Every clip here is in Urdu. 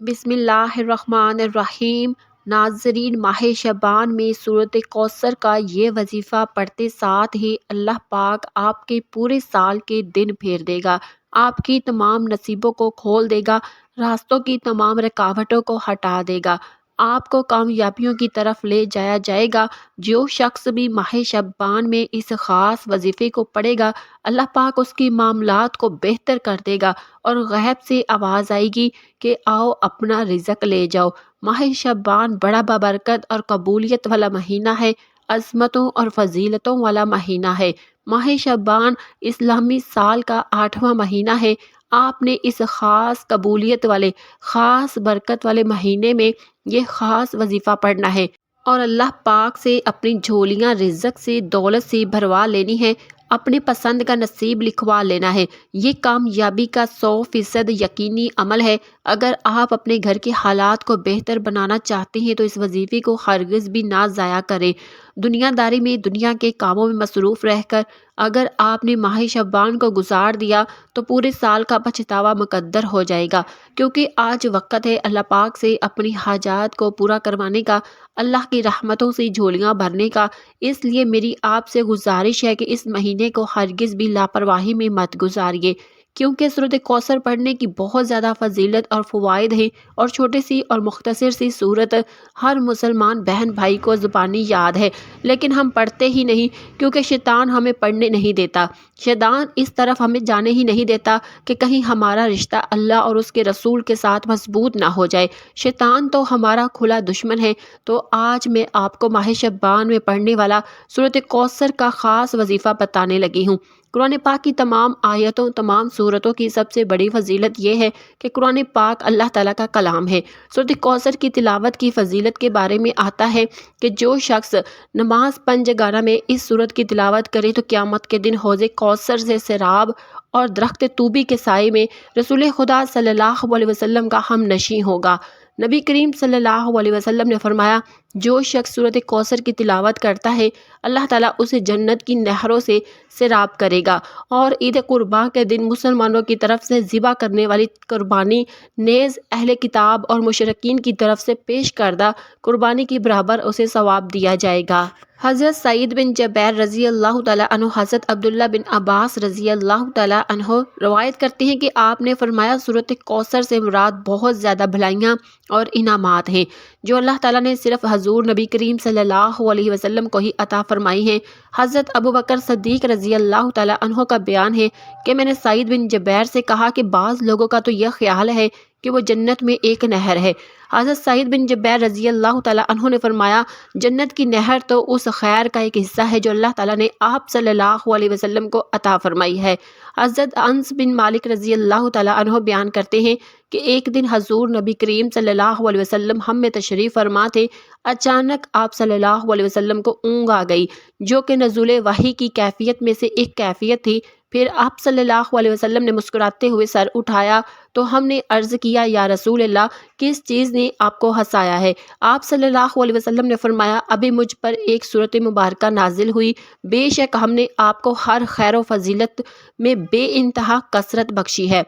بسم اللہ الرحمن الرحیم۔ ناظرین، ماہ شعبان میں سورۃ کوثر کا یہ وظیفہ پڑھتے ساتھ ہی اللہ پاک آپ کے پورے سال کے دن پھیر دے گا، آپ کی تمام نصیبوں کو کھول دے گا، راستوں کی تمام رکاوٹوں کو ہٹا دے گا، آپ کو کامیابیوں کی طرف لے جایا جائے گا۔ جو شخص بھی ماہ شعبان میں اس خاص وظیفے کو پڑھے گا، اللہ پاک اس کی معاملات کو بہتر کر دے گا، اور غیب سے آواز آئے گی کہ آؤ اپنا رزق لے جاؤ۔ ماہ شعبان بڑا بابرکت اور قبولیت والا مہینہ ہے، عظمتوں اور فضیلتوں والا مہینہ ہے۔ ماہ شعبان اسلامی سال کا 8واں مہینہ ہے۔ آپ نے اس خاص قبولیت والے، خاص برکت والے مہینے میں یہ خاص وظیفہ پڑھنا ہے اور اللہ پاک سے اپنی جھولیاں رزق سے، دولت سے بھروا لینی ہے، اپنے پسند کا نصیب لکھوا لینا ہے۔ یہ کامیابی کا 100% یقینی عمل ہے۔ اگر آپ اپنے گھر کے حالات کو بہتر بنانا چاہتے ہیں تو اس وظیفے کو ہرگز بھی نہ ضائع کریں۔ دنیا داری میں، دنیا کے کاموں میں مصروف رہ کر اگر آپ نے ماہ شعبان کو گزار دیا تو پورے سال کا پچھتاوا مقدر ہو جائے گا، کیونکہ آج وقت ہے اللہ پاک سے اپنی حاجات کو پورا کروانے کا، اللہ کی رحمتوں سے جھولیاں بھرنے کا۔ اس لیے میری آپ سے گزارش ہے کہ اس مہینے کو ہرگز بھی لاپرواہی میں مت گزاریے، کیونکہ سورۃ کوثر پڑھنے کی بہت زیادہ فضیلت اور فوائد ہیں، اور چھوٹی سی اور مختصر سی سورت ہر مسلمان بہن بھائی کو زبانی یاد ہے، لیکن ہم پڑھتے ہی نہیں، کیونکہ شیطان ہمیں پڑھنے نہیں دیتا۔ شیطان اس طرف ہمیں جانے ہی نہیں دیتا کہ کہیں ہمارا رشتہ اللہ اور اس کے رسول کے ساتھ مضبوط نہ ہو جائے۔ شیطان تو ہمارا کھلا دشمن ہے۔ تو آج میں آپ کو ماہ شعبان میں پڑھنے والا سورۃ کوثر کا خاص وظیفہ بتانے لگی ہوں۔ قرآن پاک کی تمام آیتوں، تمام سورتوں کی سب سے بڑی فضیلت یہ ہے کہ قرآن پاک اللہ تعالیٰ کا کلام ہے۔ سورۃ کوثر کی تلاوت کی فضیلت کے بارے میں آتا ہے کہ جو شخص نماز پنجگانہ میں اس سورت کی تلاوت کرے تو قیامت کے دن حوض کوثر سے سیراب اور درخت طوبی کے سائے میں رسول خدا صلی اللہ علیہ وسلم کا ہم نشیں ہوگا۔ نبی کریم صلی اللہ علیہ وسلم نے فرمایا، جو شخص سورۃ کوثر کی تلاوت کرتا ہے اللہ تعالیٰ اسے جنت کی نہروں سے سیراب کرے گا، اور عید قرباں کے دن مسلمانوں کی طرف سے ذبح کرنے والی قربانی نیز اہل کتاب اور مشرکین کی طرف سے پیش کردہ قربانی کی برابر اسے ثواب دیا جائے گا۔ حضرت سعید بن جبیر رضی اللہ تعالیٰ عنہ، حضرت عبداللہ بن عباس رضی اللہ تعالیٰ عنہ روایت کرتے ہیں کہ آپ نے فرمایا، سورۃ کوثر سے مراد بہت زیادہ بھلائیاں اور انعامات ہیں جو اللہ تعالیٰ نے صرف حضور نبی کریم صلی اللہ علیہ وسلم کو ہی عطا فرمائی ہیں۔ حضرت ابوبکر صدیق رضی اللہ تعالیٰ عنہ کا بیان ہے کہ میں نے سعید بن جبیر سے کہا کہ بعض لوگوں کا تو یہ خیال ہے کہ وہ جنت میں ایک نہر ہے۔ حضرت سعید بن جبیر رضی اللہ تعالیٰ عنہ نے فرمایا، جنت کی نہر تو اس خیر کا ایک حصہ ہے جو اللہ تعالیٰ نے آپ صلی اللہ علیہ وسلم کو عطا فرمائی ہے۔ حضرت انس بن مالک رضی اللہ تعالیٰ عنہ بیان کرتے ہیں کہ ایک دن حضور نبی کریم صلی اللہ علیہ وسلم ہم میں تشریف فرما تھے، اچانک آپ صلی اللہ علیہ وسلم کو اونگ آ گئی، جو کہ نزول وحی کی کیفیت میں سے ایک کیفیت تھی۔ پھر آپ صلی اللہ علیہ وسلم نے مسکراتے ہوئے سر اٹھایا تو ہم نے عرض کیا، یا رسول اللہ، کس چیز نے آپ کو ہنسایا ہے؟ آپ صلی اللہ علیہ وسلم نے فرمایا، ابھی مجھ پر ایک سورت مبارکہ نازل ہوئی، بے شک ہم نے آپ کو ہر خیر و فضیلت میں بے انتہا کثرت بخشی ہے،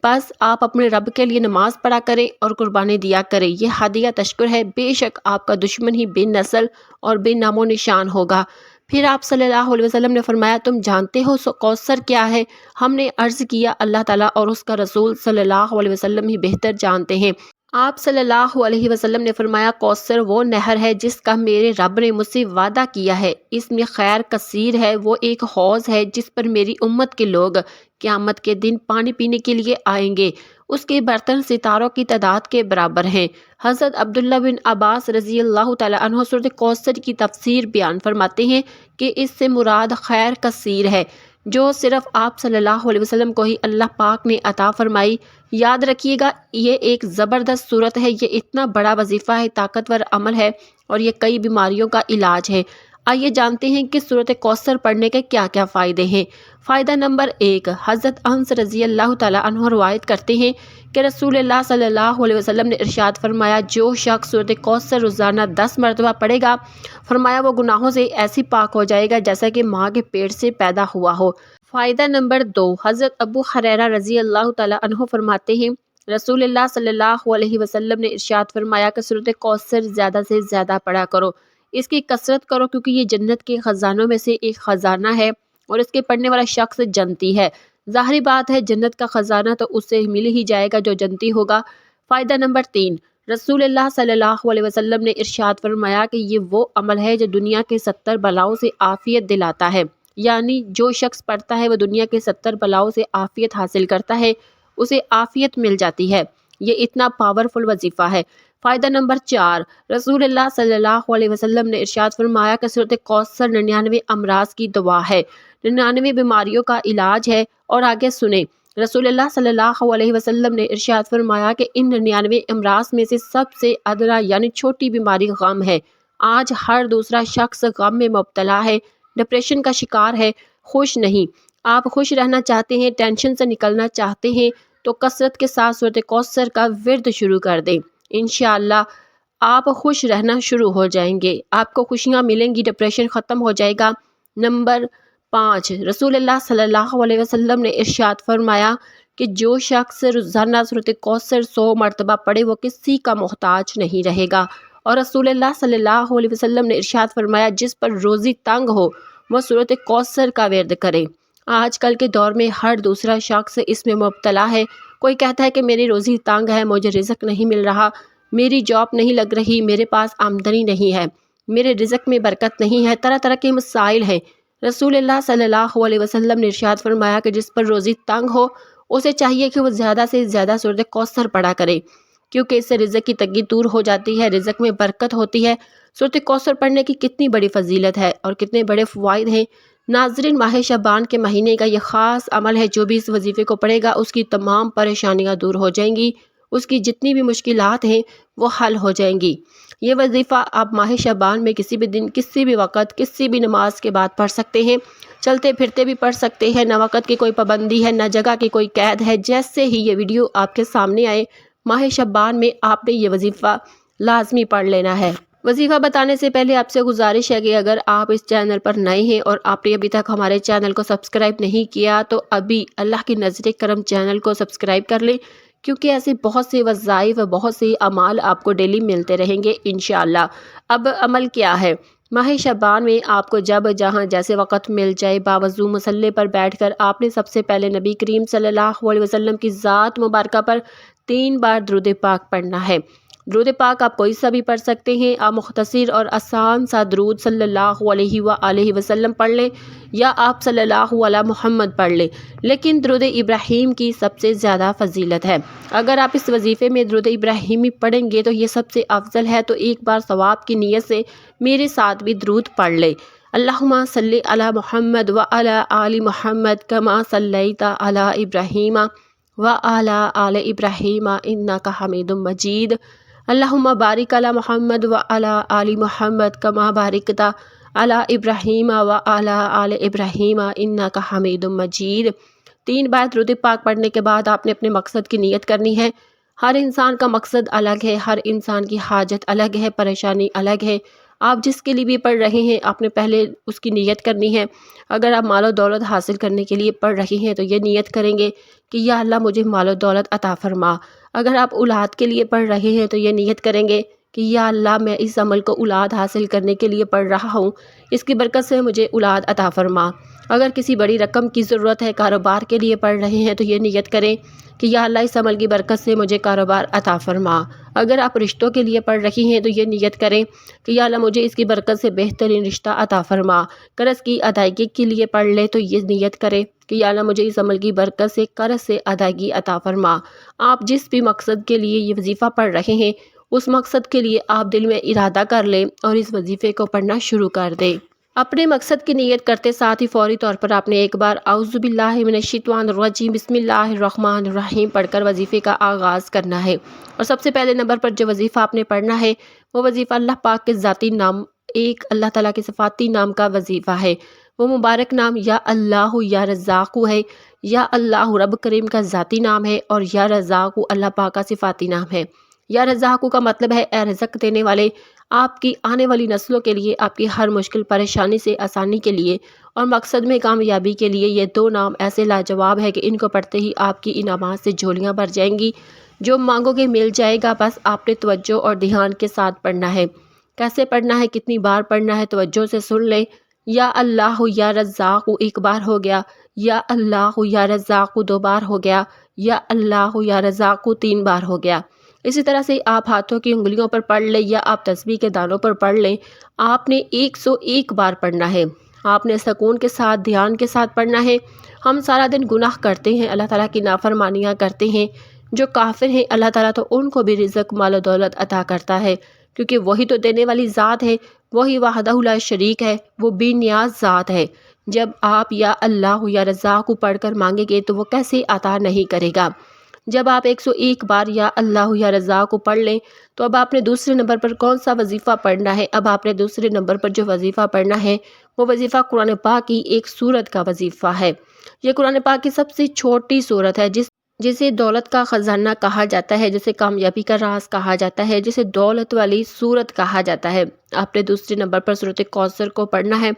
بس آپ اپنے رب کے لیے نماز پڑھا کریں اور قربانی دیا کریں، یہ ہدیہ تشکر ہے، بے شک آپ کا دشمن ہی بے نسل اور بے نام و نشان ہوگا۔ پھر آپ صلی اللہ علیہ وسلم نے فرمایا، تم جانتے ہو کوثر کیا ہے؟ ہم نے عرض کیا، اللہ تعالیٰ اور اس کا رسول صلی اللہ علیہ وسلم ہی بہتر جانتے ہیں۔ آپ صلی اللہ علیہ وسلم نے فرمایا، کوثر وہ نہر ہے جس کا میرے رب نے مجھ سے وعدہ کیا ہے، اس میں خیر کثیر ہے، وہ ایک حوض ہے جس پر میری امت کے لوگ قیامت کے دن پانی پینے کے لیے آئیں گے، اس کے برتن ستاروں کی تعداد کے برابر ہیں۔ حضرت عبداللہ بن عباس رضی اللہ تعالیٰ عنہ سورۃ کوثر کی تفسیر بیان فرماتے ہیں کہ اس سے مراد خیر کثیر ہے جو صرف آپ صلی اللہ علیہ وسلم کو ہی اللہ پاک نے عطا فرمائی۔ یاد رکھیے گا، یہ ایک زبردست صورت ہے، یہ اتنا بڑا وظیفہ ہے، طاقتور عمل ہے، اور یہ کئی بیماریوں کا علاج ہے۔ آئیے جانتے ہیں کہ سورۃ کوثر پڑھنے کے کیا کیا فائدے ہیں۔ فائدہ نمبر 1، حضرت انس رضی اللہ تعالیٰ عنہ روایت کرتے ہیں کہ رسول اللہ صلی اللہ علیہ وسلم نے ارشاد فرمایا، جو شخص سورۃ کوثر روزانہ 10 مرتبہ پڑھے گا، فرمایا وہ گناہوں سے ایسی پاک ہو جائے گا جیسا کہ ماں کے پیٹ سے پیدا ہوا ہو۔ فائدہ نمبر 2، حضرت ابو ہریرہ رضی اللہ تعالیٰ عنہ فرماتے ہیں رسول اللہ صلی اللہ علیہ وسلم نے ارشاد فرمایا کہ سورۃ کوثر زیادہ سے زیادہ پڑھا کرو، اس کی کثرت کرو، کیونکہ یہ جنت کے خزانوں میں سے ایک خزانہ ہے اور اس کے پڑھنے والا شخص جنتی ہے۔ ظاہری بات ہے جنت کا خزانہ تو اس سے مل ہی جائے گا جو جنتی ہوگا۔ فائدہ نمبر 3، رسول اللہ صلی اللہ علیہ وسلم نے ارشاد فرمایا کہ یہ وہ عمل ہے جو دنیا کے 70 بلاؤں سے عافیت دلاتا ہے، یعنی جو شخص پڑھتا ہے وہ دنیا کے 70 بلاؤں سے عافیت حاصل کرتا ہے، اسے عافیت مل جاتی ہے۔ یہ اتنا پاورفل وظیفہ ہے۔ فائدہ نمبر 4، رسول اللہ صلی اللہ علیہ وسلم نے ارشاد فرمایا کہ سورۃ کوثر 99 امراض کی دوا ہے، 99 بیماریوں کا علاج ہے۔ اور آگے سنیں، رسول اللہ صلی اللہ علیہ وسلم نے ارشاد فرمایا کہ ان 99 امراض میں سے سب سے ادنا یعنی چھوٹی بیماری غم ہے۔ آج ہر دوسرا شخص غم میں مبتلا ہے، ڈپریشن کا شکار ہے، خوش نہیں۔ آپ خوش رہنا چاہتے ہیں، ٹینشن سے نکلنا چاہتے ہیں تو کثرت کے ساتھ سورۃ کوثر کا ورد شروع کر دیں۔ انشاءاللہ آپ خوش رہنا شروع ہو جائیں گے، آپ کو خوشیاں ملیں گی، ڈپریشن ختم ہو جائے گا۔ نمبر 5، رسول اللہ صلی اللہ علیہ وسلم نے ارشاد فرمایا کہ جو شخص روزانہ سورۃ کوثر 100 مرتبہ پڑھے وہ کسی کا محتاج نہیں رہے گا۔ اور رسول اللہ صلی اللہ علیہ وسلم نے ارشاد فرمایا جس پر روزی تنگ ہو وہ سورۃ کوثر کا ورد کرے۔ آج کل کے دور میں ہر دوسرا شخص اس میں مبتلا ہے۔ کوئی کہتا ہے کہ میری روزی تنگ ہے، مجھے رزق نہیں مل رہا، میری جاب نہیں لگ رہی، میرے پاس آمدنی نہیں ہے، میرے رزق میں برکت نہیں ہے، طرح طرح کے مسائل ہیں۔ رسول اللہ صلی اللہ علیہ وسلم نے ارشاد فرمایا کہ جس پر روزی تنگ ہو اسے چاہیے کہ وہ زیادہ سے زیادہ سورۃ کوثر پڑھا کرے، کیونکہ اس سے رزق کی تنگی دور ہو جاتی ہے، رزق میں برکت ہوتی ہے۔ سورۃ کوثر پڑھنے کی کتنی بڑی فضیلت ہے اور کتنے بڑے فوائد ہیں۔ ناظرین، ماہ شعبان کے مہینے کا یہ خاص عمل ہے، جو بھی اس وظیفے کو پڑھے گا اس کی تمام پریشانیاں دور ہو جائیں گی، اس کی جتنی بھی مشکلات ہیں وہ حل ہو جائیں گی۔ یہ وظیفہ آپ ماہ شعبان میں کسی بھی دن، کسی بھی وقت، کسی بھی نماز کے بعد پڑھ سکتے ہیں، چلتے پھرتے بھی پڑھ سکتے ہیں، نہ وقت کی کوئی پابندی ہے، نہ جگہ کی کوئی قید ہے۔ جیسے ہی یہ ویڈیو آپ کے سامنے آئے، ماہ شعبان میں آپ نے یہ وظیفہ لازمی پڑھ لینا ہے۔ وظیفہ بتانے سے پہلے آپ سے گزارش ہے کہ اگر آپ اس چینل پر نئے ہیں اور آپ نے ابھی تک ہمارے چینل کو سبسکرائب نہیں کیا تو ابھی اللہ کی نظر کرم چینل کو سبسکرائب کر لیں، کیونکہ ایسے بہت سے وظائف و بہت سے اعمال آپ کو ڈیلی ملتے رہیں گے انشاءاللہ۔ اب عمل کیا ہے؟ ماہ شعبان میں آپ کو جب جہاں جیسے وقت مل جائے باوضو مصلی پر بیٹھ کر آپ نے سب سے پہلے نبی کریم صلی اللہ علیہ وسلم کی ذات مبارکہ پر 3 بار درود پاک پڑھنا ہے۔ درود پاک آپ کوئی سا بھی پڑھ سکتے ہیں، آپ مختصر اور آسان سا درود صلی اللہ علیہ وآلہ وسلم پڑھ لیں یا آپ صلی اللہ علی محمد پڑھ لیں، لیکن درود ابراہیم کی سب سے زیادہ فضیلت ہے۔ اگر آپ اس وظیفے میں درود ابراہیمی پڑھیں گے تو یہ سب سے افضل ہے، تو ایک بار ثواب کی نیت سے میرے ساتھ بھی درود پڑھ لیں۔ اللہم صلی علی محمد وعلی آل محمد کما صلیت علی ابراہیم وعلی آل ابراہیم انک حمید مجید۔ اللہم بارک علی محمد وعلی آل محمد کما بارکت علی ابراہیم وعلی آل ابراہیم انک حمید مجید۔ 3 بار درود پاک پڑھنے کے بعد آپ نے اپنے مقصد کی نیت کرنی ہے۔ ہر انسان کا مقصد الگ ہے، ہر انسان کی حاجت الگ ہے، پریشانی الگ ہے۔ آپ جس کے لیے بھی پڑھ رہے ہیں آپ نے پہلے اس کی نیت کرنی ہے۔ اگر آپ مال و دولت حاصل کرنے کے لیے پڑھ رہے ہیں تو یہ نیت کریں گے کہ یا اللہ مجھے مال و دولت عطا فرما۔ اگر آپ اولاد کے لیے پڑھ رہے ہیں تو یہ نیت کریں گے کہ یا اللہ میں اس عمل کو اولاد حاصل کرنے کے لیے پڑھ رہا ہوں، اس کی برکت سے مجھے اولاد عطا فرما۔ اگر کسی بڑی رقم کی ضرورت ہے، کاروبار کے لیے پڑھ رہے ہیں تو یہ نیت کریں کہ یا اللہ اس عمل کی برکت سے مجھے کاروبار عطا فرما۔ اگر آپ رشتوں کے لیے پڑھ رہی ہیں تو یہ نیت کریں کہ یا اللہ مجھے اس کی برکت سے بہترین رشتہ عطا فرما۔ قرض کی ادائیگی کے لیے پڑھ لیں تو یہ نیت کریں کہ یا اللہ مجھے اس عمل کی برکت سے قرض سے ادائیگی عطا فرما۔ آپ جس بھی مقصد کے لیے یہ وظیفہ پڑھ رہے ہیں اس مقصد کے لیے آپ دل میں ارادہ کر لیں اور اس وظیفے کو پڑھنا شروع کر دیں۔ اپنے مقصد کی نیت کرتے ساتھ ہی فوری طور پر آپ نے ایک بار اعوذ باللہ من الشیطان الرجیم بسم اللہ الرحمن الرحیم پڑھ کر وظیفے کا آغاز کرنا ہے۔ اور سب سے پہلے نمبر پر جو وظیفہ آپ نے پڑھنا ہے وہ وظیفہ اللہ پاک کے ذاتی نام، ایک اللہ تعالیٰ کے صفاتی نام کا وظیفہ ہے۔ وہ مبارک نام یا اللہ یا رزاق ہے، یا اللہ رب کریم کا ذاتی نام ہے اور یا رزاق اللہ پاک کا صفاتی نام ہے۔ یا رزاق کا مطلب ہے اے رزق دینے والے، آپ کی آنے والی نسلوں کے لیے، آپ کی ہر مشکل پریشانی سے آسانی کے لیے اور مقصد میں کامیابی کے لیے یہ 2 نام ایسے لاجواب ہے کہ ان کو پڑھتے ہی آپ کی انعامات سے جھولیاں بھر جائیں گی۔ جو مانگو گے مل جائے گا، بس آپ نے توجہ اور دھیان کے ساتھ پڑھنا ہے۔ کیسے پڑھنا ہے، کتنی بار پڑھنا ہے، توجہ سے سن لیں۔ یا اللہ یا رزاق ایک بار ہو گیا، یا اللہ یا رزاق 2 بار ہو گیا، یا اللہ یا رزاق 3 بار ہو گیا۔ اسی طرح سے آپ ہاتھوں کی انگلیوں پر پڑھ لیں یا آپ تسبیح کے دانوں پر پڑھ لیں۔ آپ نے 101 بار پڑھنا ہے۔ آپ نے سکون کے ساتھ، دھیان کے ساتھ پڑھنا ہے۔ ہم سارا دن گناہ کرتے ہیں، اللہ تعالیٰ کی نافرمانیاں کرتے ہیں۔ جو کافر ہیں اللہ تعالیٰ تو ان کو بھی رزق، مال و دولت عطا کرتا ہے، کیونکہ وہی تو دینے والی ذات ہے، وہی وحدہ لا شریک ہے، وہ بے نیاز ذات ہے۔ جب آپ یا اللہ یا رزاق کو پڑھ کر مانگیں گے تو وہ کیسے عطا نہیں کرے گا۔ جب آپ 101 بار یا اللہ یا رزاق کو پڑھ لیں تو اب آپ نے دوسرے نمبر پر کون سا وظیفہ پڑھنا ہے؟ اب آپ نے دوسرے نمبر پر جو وظیفہ پڑھنا ہے وہ وظیفہ قرآن پاک کی ایک سورت کا وظیفہ ہے۔ یہ قرآن پاک کی سب سے چھوٹی سورت ہے، جسے دولت کا خزانہ کہا جاتا ہے، جسے کامیابی کا راز کہا جاتا ہے، جسے دولت والی سورت کہا جاتا ہے۔ آپ نے دوسرے نمبر پر سورۃ کوثر کو پڑھنا ہے۔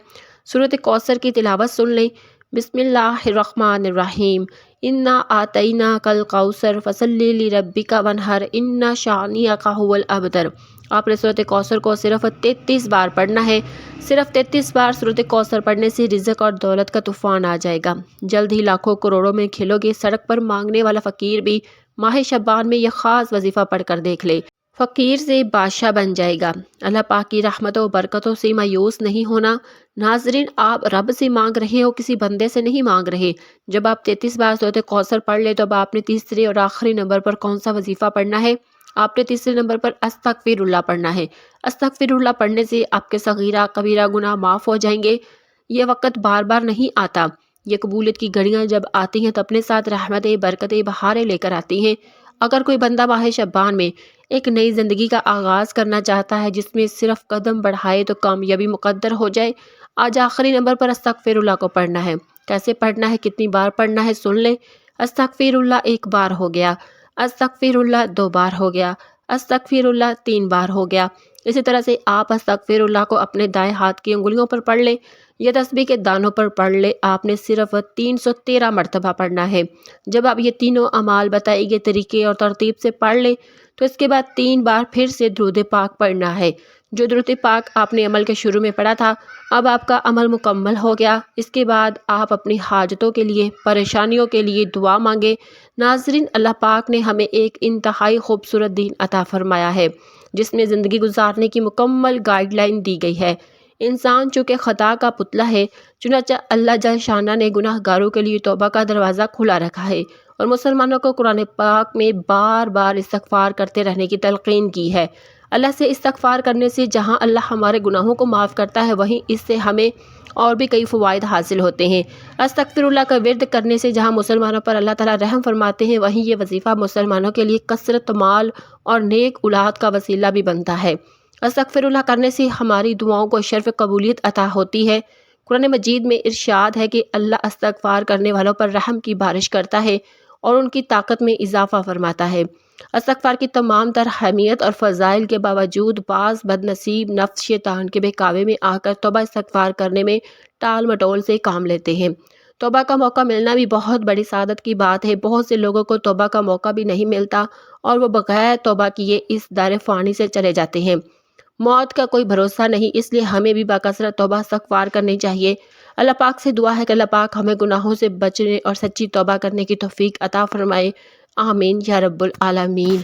سورۃ کوثر کی تلاوت سن لیں۔ بسم اللہ الرحمن الرحیم، انا آتیناک الکوثر فصلی لربک وانحر ان شانئک ھو الابتر۔ آپ نے سورۃ کوثر کو صرف 33 بار پڑھنا ہے۔ صرف 33 بار سورۃ کوثر پڑھنے سے رزق اور دولت کا طوفان آ جائے گا۔ جلد ہی لاکھوں کروڑوں میں کھلو گے۔ سڑک پر مانگنے والا فقیر بھی ماہ شعبان میں یہ خاص وظیفہ پڑھ کر دیکھ لے، فقیر سے بادشاہ بن جائے گا۔ اللہ پاک کی رحمتوں و برکتوں سے مایوس نہیں ہونا۔ ناظرین، آپ رب سے مانگ رہے ہو، کسی بندے سے نہیں مانگ رہے۔ جب آپ 33 بار سورۃ کوثر پڑھ لیں تو اب آپ نے تیسرے اور آخری نمبر پر کون سا وظیفہ پڑھنا ہے؟ آپ نے تیسرے نمبر پر استغفر اللہ پڑھنا ہے۔ استغفر اللہ پڑھنے سے آپ کے صغیرہ کبیرہ گناہ معاف ہو جائیں گے۔ یہ وقت بار بار نہیں آتا۔ یہ قبولیت کی گھڑیاں جب آتی ہیں تو اپنے ساتھ رحمتیں، برکتیں، بہاریں لے کر آتی ہیں۔ اگر کوئی بندہ ماہ شعبان میں ایک نئی زندگی کا آغاز کرنا چاہتا ہے جس میں صرف قدم بڑھائے تو کامیابی مقدر ہو جائے، آج آخری نمبر پر استغفر اللہ کو پڑھنا ہے۔ کیسے پڑھنا ہے، کتنی بار پڑھنا ہے، سن لیں۔ استغفر اللہ 1 بار ہو گیا، استغفر اللہ 2 بار ہو گیا، استغفر اللہ 3 بار ہو گیا۔ اسی طرح سے آپ استغفر اللہ کو اپنے دائیں ہاتھ کی انگلیوں پر پڑھ لیں یا تسبیح کے دانوں پر پڑھ لیں۔ آپ نے صرف 313 مرتبہ پڑھنا ہے۔ جب آپ یہ تینوں اعمال بتائے گئے طریقے اور ترتیب سے پڑھ لیں تو اس کے بعد 3 بار پھر سے درود پاک پڑھنا ہے۔ جو درود پاک آپ نے عمل کے شروع میں پڑھا تھا، اب آپ کا عمل مکمل ہو گیا۔ اس کے بعد آپ اپنی حاجتوں کے لیے، پریشانیوں کے لیے دعا مانگے۔ ناظرین، اللہ پاک نے ہمیں ایک انتہائی خوبصورت دین عطا فرمایا ہے جس میں زندگی گزارنے کی مکمل گائیڈ لائن دی گئی ہے۔ انسان چونکہ خطا کا پتلا ہے، چنانچہ اللہ جل شانہ نے گناہ گاروں کے لیے توبہ کا دروازہ کھلا رکھا ہے اور مسلمانوں کو قرآن پاک میں بار بار استغفار کرتے رہنے کی تلقین کی ہے۔ اللہ سے استغفار کرنے سے جہاں اللہ ہمارے گناہوں کو معاف کرتا ہے، وہیں اس سے ہمیں اور بھی کئی فوائد حاصل ہوتے ہیں۔ استغفر اللہ کا ورد کرنے سے جہاں مسلمانوں پر اللہ تعالیٰ رحم فرماتے ہیں، وہیں یہ وظیفہ مسلمانوں کے لیے کثرت مال اور نیک اولاد کا وسیلہ بھی بنتا ہے۔ استغفر اللہ کرنے سے ہماری دعاؤں کو شرف قبولیت عطا ہوتی ہے۔ قرآن مجید میں ارشاد ہے کہ اللہ استغفار کرنے والوں پر رحم کی بارش کرتا ہے اور ان کی طاقت میں اضافہ فرماتا ہے۔ استغفار کی تمام تر اہمیت اور فضائل کے باوجود بعض بد نصیب نفس شیطان کے بہکاوے میں آ کر توبہ استغفار کرنے میں ٹال مٹول سے کام لیتے ہیں۔ توبہ کا موقع ملنا بھی بہت بڑی سعادت کی بات ہے۔ بہت سے لوگوں کو توبہ کا موقع بھی نہیں ملتا اور وہ بغیر توبہ کیے اس دار فانی سے چلے جاتے ہیں۔ موت کا کوئی بھروسہ نہیں، اس لیے ہمیں بھی باکثرت توبہ استغفار کرنی چاہیے۔ اللہ پاک سے دعا ہے کہ اللہ پاک ہمیں گناہوں سے بچنے اور سچی توبہ کرنے کی توفیق عطا فرمائے۔ آمین یا رب العالمین۔